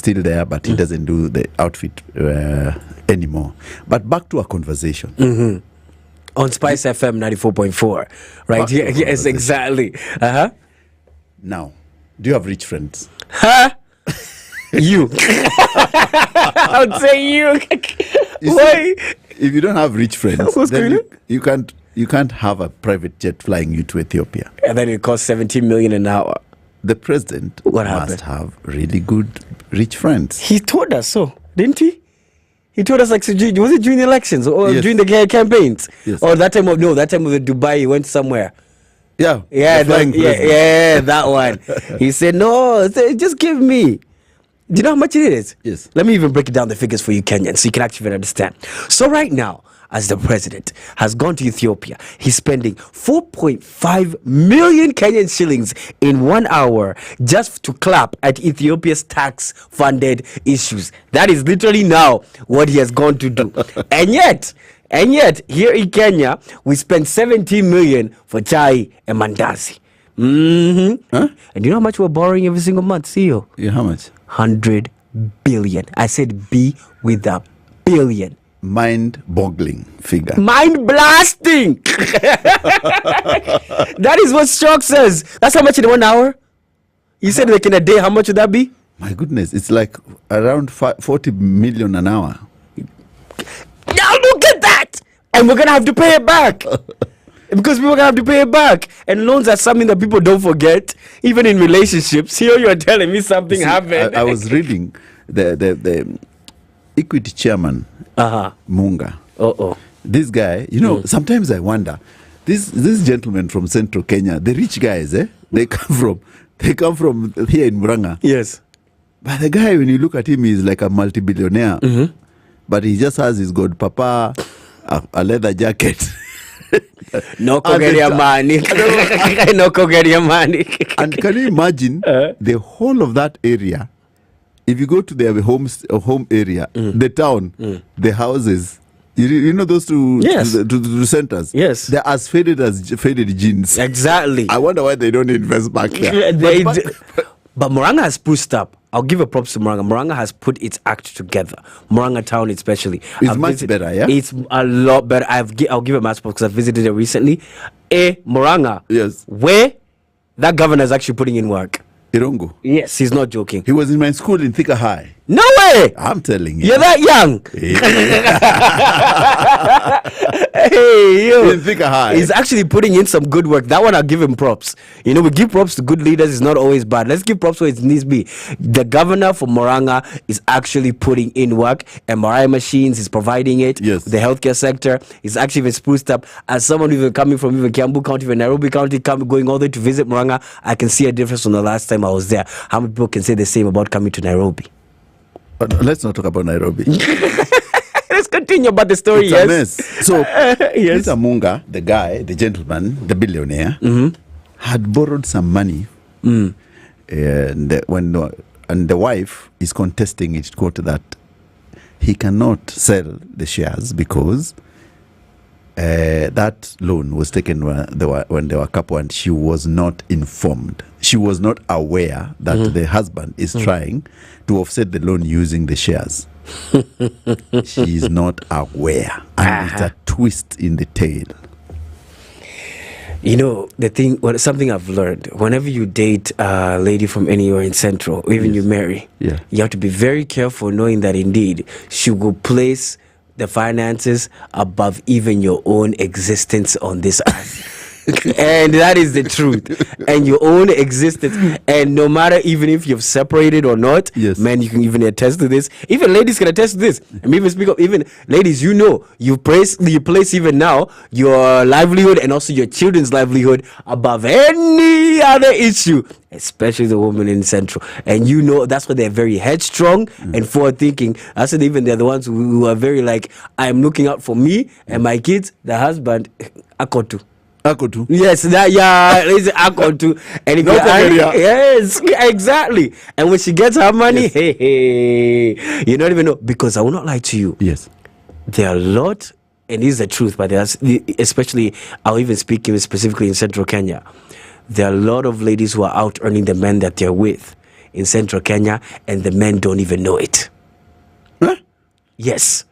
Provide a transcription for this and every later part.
still there, but he doesn't do the outfit anymore. But back to our conversation. On SpiceFM 94.4, right? Yes, exactly. Now, do you have rich friends? You. I would say you. Why? If you don't have rich friends, then you can't have a private jet flying you to Ethiopia. And then it costs 17 million an hour. The president must have really good rich friends. He told us so, didn't he? He told us, was it during the elections or during the campaigns? Yes. Or that time of the Dubai, he went somewhere. Yeah, that one. He said, no, just give me. Do you know how much it is? Yes. Let me even break it down the figures for you, Kenyans, so you can actually understand. So right now, as the president has gone to Ethiopia, he's spending 4.5 million Kenyan shillings in 1 hour just to clap at Ethiopia's tax-funded issues. That is literally now what he has gone to do. And yet, here in Kenya, we spend 17 million for chai and mandazi. Huh? And do you know how much we're borrowing every single month, CEO? Yeah, how much? 100 billion. I said B with a billion. Mind-boggling figure. Mind-blasting. That is what Shock says. That's how much in 1 hour? You said like in a day, how much would that be? My goodness, it's like around 40 million an hour. Now look at that. And we're going to have to pay it back. Because people are going to have to pay it back. And loans are something that people don't forget. Even in relationships. Here you are telling me something happened. I was reading the Equity chairman, Munga. This guy, sometimes I wonder, this gentleman from Central Kenya, the rich guys, they come from here in Muranga. Yes. But the guy, when you look at him, he's like a multi-billionaire. But he just has his godpapa, a leather jacket. No Kogeria money. No Kogeria money. And can you imagine the whole of that area? If you go to their home area, the town, the houses, you know those two centers? Yes. They're as faded jeans. Exactly. I wonder why they don't invest back there. But Muranga has pushed up. I'll give a props to Muranga. Muranga has put its act together. Muranga town especially. It's much better, yeah? It's a lot better. I'll give a match because I've visited it recently. Muranga. Yes. Where that governor is actually putting in work. Irungu. Yes, he's not joking. He was in my school in Thika High. No way! I'm telling you. You're that young? Hey, yo. In Thika High. He's actually putting in some good work. That one, I'll give him props. We give props to good leaders. It's not always bad. Let's give props where it needs to be. The governor for Muranga is actually putting in work. MRI machines is providing it. Yes. The healthcare sector is actually even spruced up. As someone even coming from even Kiambu County, even Nairobi County, going all the way to visit Muranga, I can see a difference from the last time I was there. How many people can say the same about coming to Nairobi? But let's not talk about Nairobi. Let's continue about the story. It's a mess. So, Peter Munga, the guy, the gentleman, the billionaire, had borrowed some money, and the wife is contesting it, quote, that he cannot sell the shares because that loan was taken when they were a couple, and she was not informed. She was not aware that the husband is trying to offset the loan using the shares. She is not aware, and it's a twist in the tale. Something I've learned, whenever you date a lady from anywhere in Central, or even you marry, you have to be very careful, knowing that indeed she will place the finances above even your own existence on this earth. And that is the truth. And your own existence. And no matter even if you've separated or not, man, you can even attest to this. Even ladies can attest to this. And even speak of, even ladies, you place even now your livelihood and also your children's livelihood above any other issue, especially the woman in Central. And that's why they're very headstrong and forward thinking. I said even they're the ones who are very like, I'm looking out for me and my kids, the husband, Akotu. Yes, it's Akotu. And if yes, exactly. And when she gets her money, you don't even know. Because I will not lie to you. Yes. There are a lot, and this is the truth, but especially, I'll even speak specifically in Central Kenya. There are a lot of ladies who are out earning the men that they're with in central Kenya, and the men don't even know it. Huh? Yes.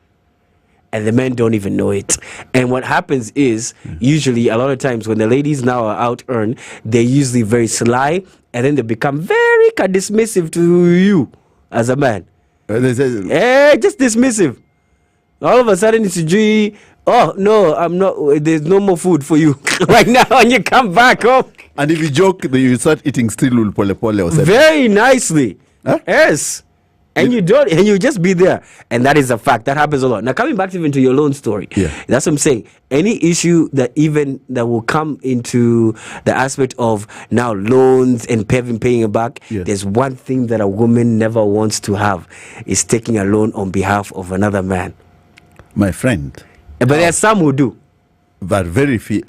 And the men don't even know it. And what happens is, usually, a lot of times when the ladies now are out earned, they're usually very sly, and then they become very dismissive to you as a man. Just dismissive. All of a sudden, it's oh, no, I'm not. There's no more food for you right now when you come back home. And if you joke, you start eating still pole pole or something. Very nicely. Huh? Yes. And you don't, and you just be there. And that is a fact. That happens a lot. Now, coming back even to your loan story. Yeah. That's what I'm saying. Any issue that will come into the aspect of now loans and paying it back, there's one thing that a woman never wants to have is taking a loan on behalf of another man. My friend. But there are some who do. But very few.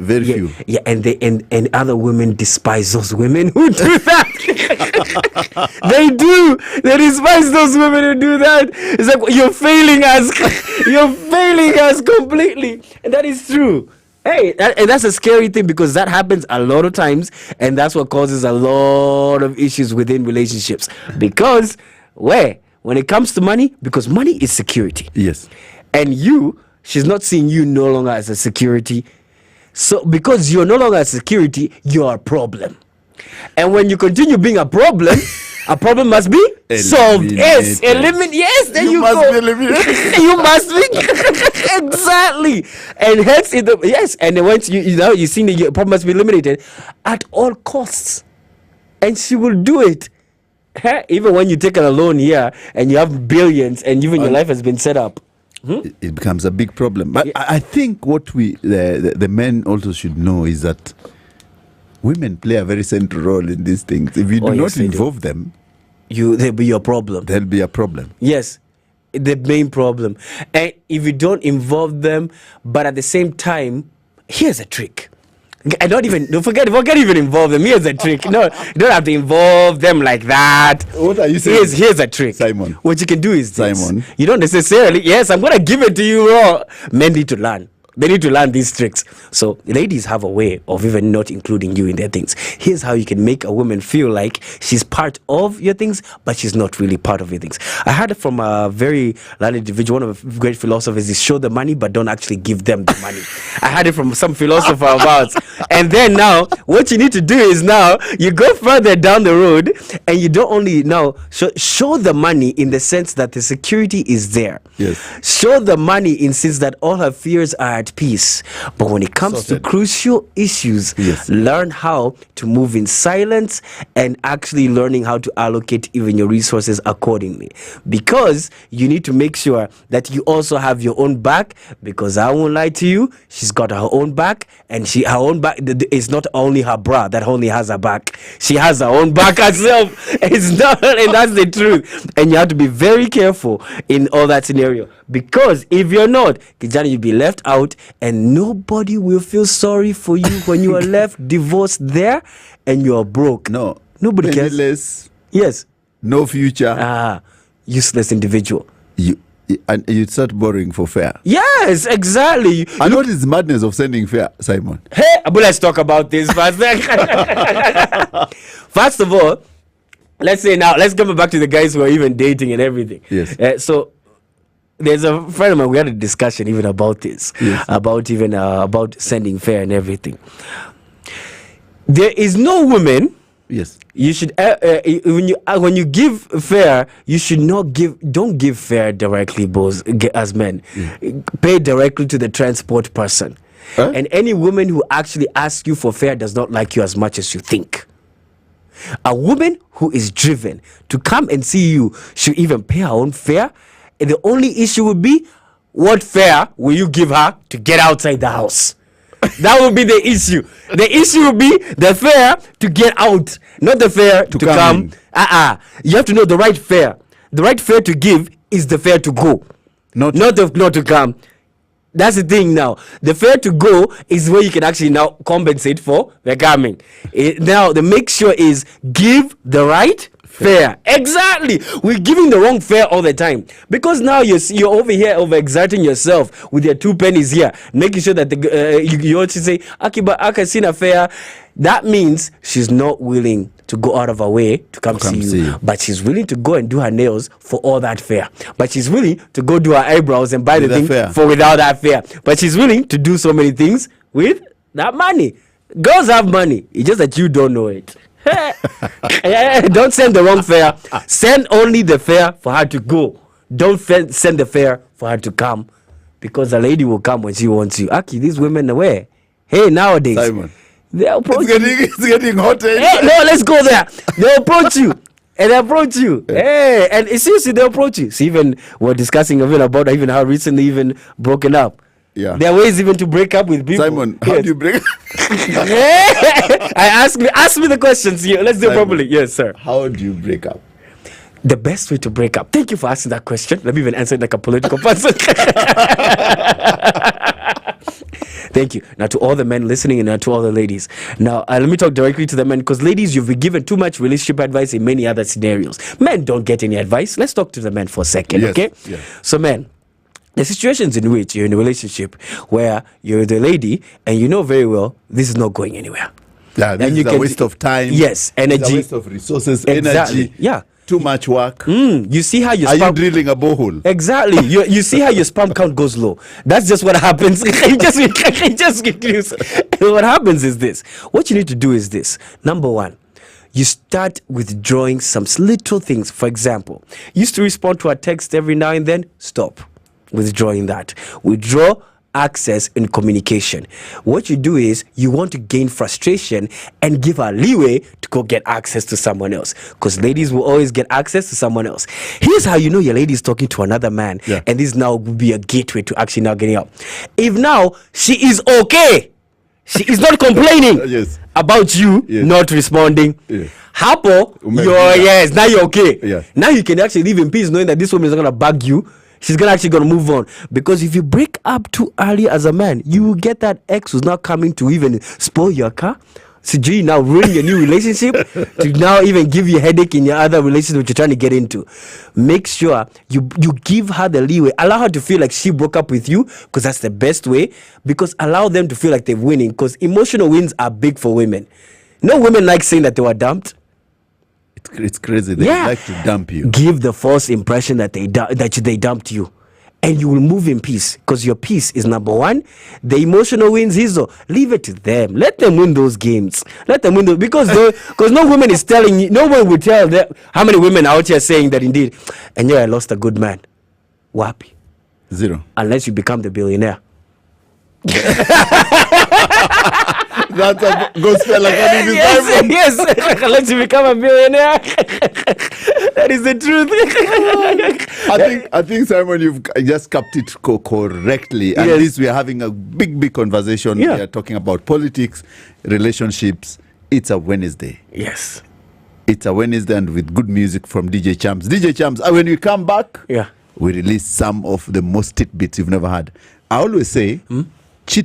Yeah, and other women despise those women who do that. They do. They despise those women who do that. It's like, you're failing us. You're failing us completely. And that is true. Hey, and that's a scary thing, because that happens a lot of times, and that's what causes a lot of issues within relationships. Because when it comes to money, because money is security. Yes. And she's not seeing you no longer as a security. So because you're no longer a security, you're a problem. And when you continue being a problem must be solved. Yes, yes, then you must go. Be eliminated. You must be. Exactly. And hence, and then once you see the problem must be eliminated at all costs. And she will do it. Even when you take a loan here and you have billions and even your life has been set up. It becomes a big problem. But I think what the men also should know is that women play a very central role in these things. If you do not involve them, they'll be your problem. There'll be a problem. Yes, the main problem. And if you don't involve them, but at the same time, here's a trick. I don't forget even involve them. Here's a trick. No, you don't have to involve them like that. What are you saying? Here's a trick. Simon. What you can do is this. Simon. You don't necessarily, yes, I'm going to give it to you raw. Men need to learn. They need to learn these tricks. So ladies have a way of even not including you in their things. Here's how you can make a woman feel like she's part of your things, but she's not really part of your things. I heard it from a very learned individual, one of the great philosophers, is show the money, but don't actually give them the money. I heard it from some philosopher about. And then now, what you need to do is now, you go further down the road, and you don't only now show the money in the sense that the security is there. Yes. Show the money in sense that all her fears are at peace. But when it comes to crucial issues, learn how to move in silence and actually learning how to allocate even your resources accordingly. Because you need to make sure that you also have your own back, because I won't lie to you, she's got her own back, and her own back is not only her bra that only has her back. She has her own back herself. It's not, and that's the truth. And you have to be very careful in all that scenario, because if you're not, Kijana, you'll be left out, and nobody will feel sorry for you when you are left divorced there and you are broke. No. Nobody cares. Yes. No future. Useless individual. And you start borrowing for fare. Yes, exactly. And what is the madness of sending fare, Simon? Hey, but let's talk about this first. First of all, let's come back to the guys who are even dating and everything. Yes. So there's a friend of mine, we had a discussion even about this, about sending fare and everything. There is no woman. Yes. You should when you give fare, you should don't give fare directly, both as men. Pay directly to the transport person. And any woman who actually asks you for fare does not like you as much as you think. A woman who is driven to come and see you should even pay her own fare. And the only issue would be, what fare will you give her to get outside the house? That would be the issue. The issue would be the fare to get out, not the fare to come. You have to know the right fare. The right fare to give is the fare to go, not to come. That's the thing now. The fare to go is where you can actually now compensate for the coming. Now, the make sure is give the right fare. Exactly. We're giving the wrong fare all the time, because now you're over here overexerting yourself with your 2 pennies here, making sure that you also say, Akiba, I can see a fare. That means she's not willing to go out of her way to come see you. But she's willing to go and do her nails for all that fare. But she's willing to go do her eyebrows and buy the thing for without that fare. But she's willing to do so many things with that money. Girls have money. It's just that you don't know it. Don't send the wrong fare. Send only the fare for her to go. Don't send the fare for her to come, because the lady will come when she wants you. Aki, these women aware. Hey, nowadays, Simon, they approach it's getting hotter. Hey, no, let's go there. They approach you. And they approach you. Hey, and seriously, they approach you. See, even we're discussing about even how recently even broken up. Yeah. There are ways even to break up with people. Simon, how do you break up? Ask me the questions here. Let's do it properly. Yes, sir. How do you break up? The best way to break up. Thank you for asking that question. Let me even answer it like a political person. Thank you. Now, to all the men listening and to all the ladies. Now, let me talk directly to the men, because ladies, you've been given too much relationship advice in many other scenarios. Men don't get any advice. Let's talk to the men for a second, okay? Yes. So, men, the situations in which you're in a relationship where you're the lady and you know very well this is not going anywhere. Yeah, this is a waste of time. Yes, energy. It's a waste of resources, exactly. energy. Yeah. Too much work. You see how your Are you drilling a borehole? Exactly. You see how your sperm count goes low. That's just what happens. It just gets what happens is this. What you need to do is this. Number one, you start withdrawing some little things. For example, you used to respond to a text every now and then. Stop withdrawing that. Withdraw access in communication. What you do is you want to gain frustration and give her leeway to go get access to someone else, because ladies will always get access to someone else. Here's how you know your lady is talking to another man, and this now will be a gateway to actually now getting out. If now she is okay, she is not complaining about you not responding. Hapo, now you're okay. Now you can actually live in peace knowing that this woman is not gonna bug you. She's actually gonna move on. Because if you break up too early as a man, you will get that ex who's not coming to even spoil your car. So you now ruin your new relationship to now even give you a headache in your other relationship which you're trying to get into. Make sure you give her the leeway. Allow her to feel like she broke up with you, because that's the best way. Because allow them to feel like they're winning, because emotional wins are big for women. No women like saying that they were dumped. It's crazy. They like to dump you. Give the false impression that they dumped you, and you will move in peace, because your peace is number one. The emotional wins, leave it to them. Let them win those games. Let them win those, because no woman is telling you. No one will tell them. How many women out here saying that indeed, and I lost a good man. Wapi? Zero. Unless you become the billionaire. That's a gospel according to Simon. Yes, unless you become a billionaire. That is the truth. I think Simon, you've just capped it correctly. And this, we are having a big conversation. We are talking about politics, relationships. It's a Wednesday. Yes. It's a Wednesday, and with good music from DJ Champs. DJ Champs, when we come back, we release some of the most tidbits you've never had. I always say, cheating